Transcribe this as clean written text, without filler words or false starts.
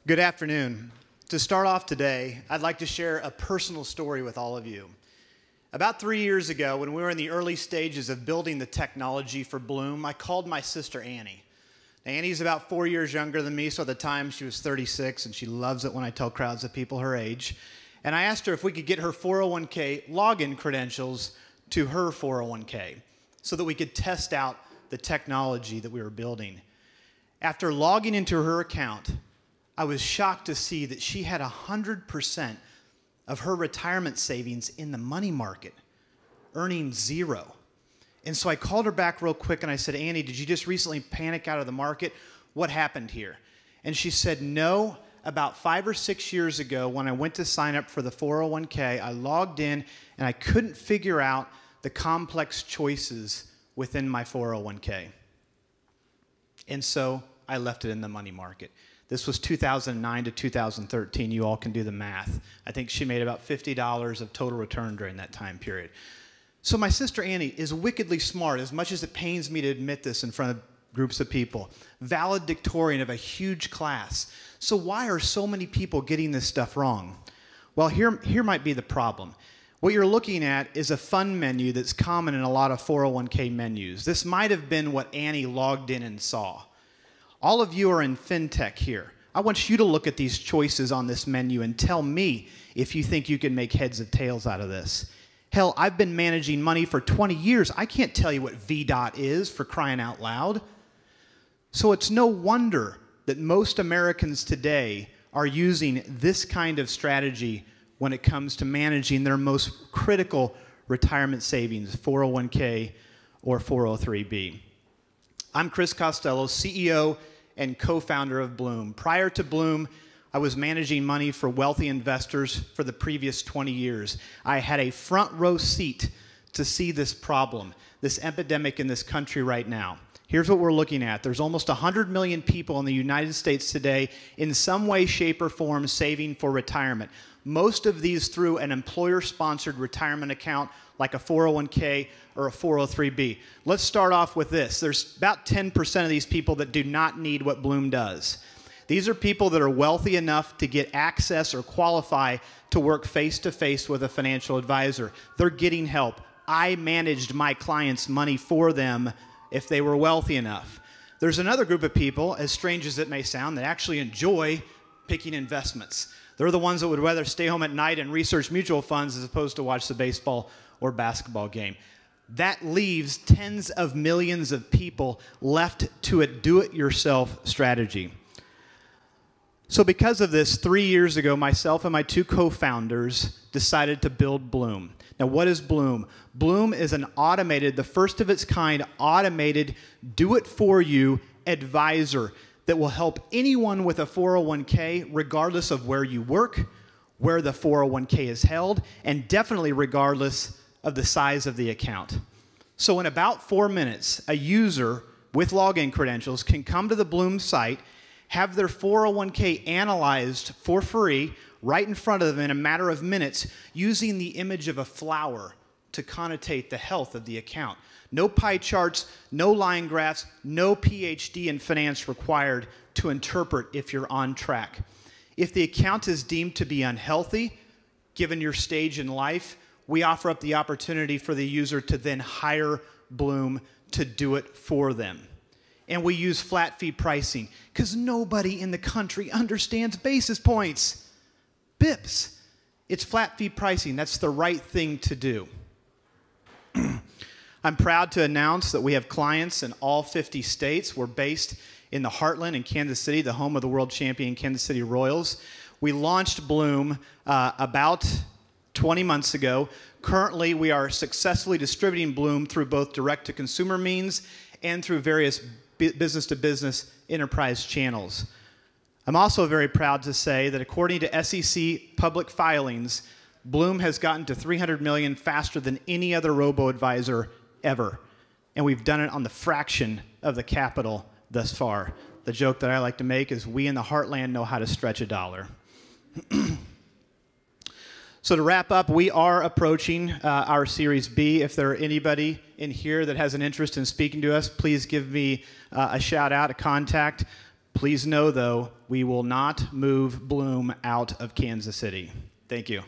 Good afternoon. To start off today, I'd like to share a personal story with all of you. About 3 years ago, when we were in the early stages of building the technology for Blooom, I called my sister Annie. Now, Annie's about 4 years younger than me, so at the time she was 36, and she loves it when I tell crowds of people her age. And I asked her if we could get her 401k login credentials to her 401k so that we could test out the technology that we were building. After logging into her account, I was shocked to see that she had 100% of her retirement savings in the money market, earning zero. And so I called her back real quick and I said, Annie, did you just recently panic out of the market? What happened here? And she said, no, about 5 or 6 years ago when I went to sign up for the 401k, I logged in and I couldn't figure out the complex choices within my 401k. And so I left it in the money market. This was 2009 to 2013. You all can do the math. I think she made about $50 of total return during that time period. So my sister Annie is wickedly smart, as much as it pains me to admit this in front of groups of people. Valedictorian of a huge class. So why are so many people getting this stuff wrong? Well, here might be the problem. What you're looking at is a fund menu that's common in a lot of 401k menus. This might have been what Annie logged in and saw. All of you are in fintech here. I want you to look at these choices on this menu and tell me if you think you can make heads or tails out of this. Hell, I've been managing money for 20 years. I can't tell you what VDOT is, for crying out loud. So it's no wonder that most Americans today are using this kind of strategy when it comes to managing their most critical retirement savings, 401k or 403b. I'm Chris Costello, CEO and co-founder of Blooom. Prior to Blooom, I was managing money for wealthy investors for the previous 20 years. I had a front row seat to see this problem, this epidemic in this country right now. Here's what we're looking at. There's almost 100 million people in the United States today in some way, shape, or form saving for retirement. Most of these through an employer-sponsored retirement account like a 401k or a 403b. Let's start off with this. There's about 10% of these people that do not need what Blooom does. These are people that are wealthy enough to get access or qualify to work face-to-face with a financial advisor. They're getting help. I managed my clients' money for them if they were wealthy enough. There's another group of people, as strange as it may sound, that actually enjoy picking investments. They're the ones that would rather stay home at night and research mutual funds as opposed to watch the baseball or basketball game. That leaves tens of millions of people left to a do-it-yourself strategy. So because of this, 3 years ago, myself and my two co-founders decided to build Blooom. Now, what is Blooom? Blooom is an automated, the first of its kind, automated, do-it-for-you advisor that will help anyone with a 401k, regardless of where you work, where the 401k is held, and definitely regardless of the size of the account. So in about 4 minutes, a user with login credentials can come to the Blooom site, have their 401k analyzed for free right in front of them in a matter of minutes using the image of a flower to connotate the health of the account. No pie charts, no line graphs, no PhD in finance required to interpret if you're on track. If the account is deemed to be unhealthy, given your stage in life, we offer up the opportunity for the user to then hire Blooom to do it for them. And we use flat fee pricing because nobody in the country understands basis points. BIPs. It's flat fee pricing. That's the right thing to do. I'm proud to announce that we have clients in all 50 states. We're based in the Heartland in Kansas City, the home of the world champion Kansas City Royals. We launched Blooom about 20 months ago. Currently, we are successfully distributing Blooom through both direct-to-consumer means and through various business-to-business enterprise channels. I'm also very proud to say that according to SEC public filings, Blooom has gotten to 300 million faster than any other robo-advisor ever. And we've done it on the fraction of the capital thus far. The joke that I like to make is we in the heartland know how to stretch a dollar. So to wrap up, we are approaching our Series B. If there are anybody in here that has an interest in speaking to us, please give me a shout out, a contact. Please know, though, we will not move Blooom out of Kansas City. Thank you.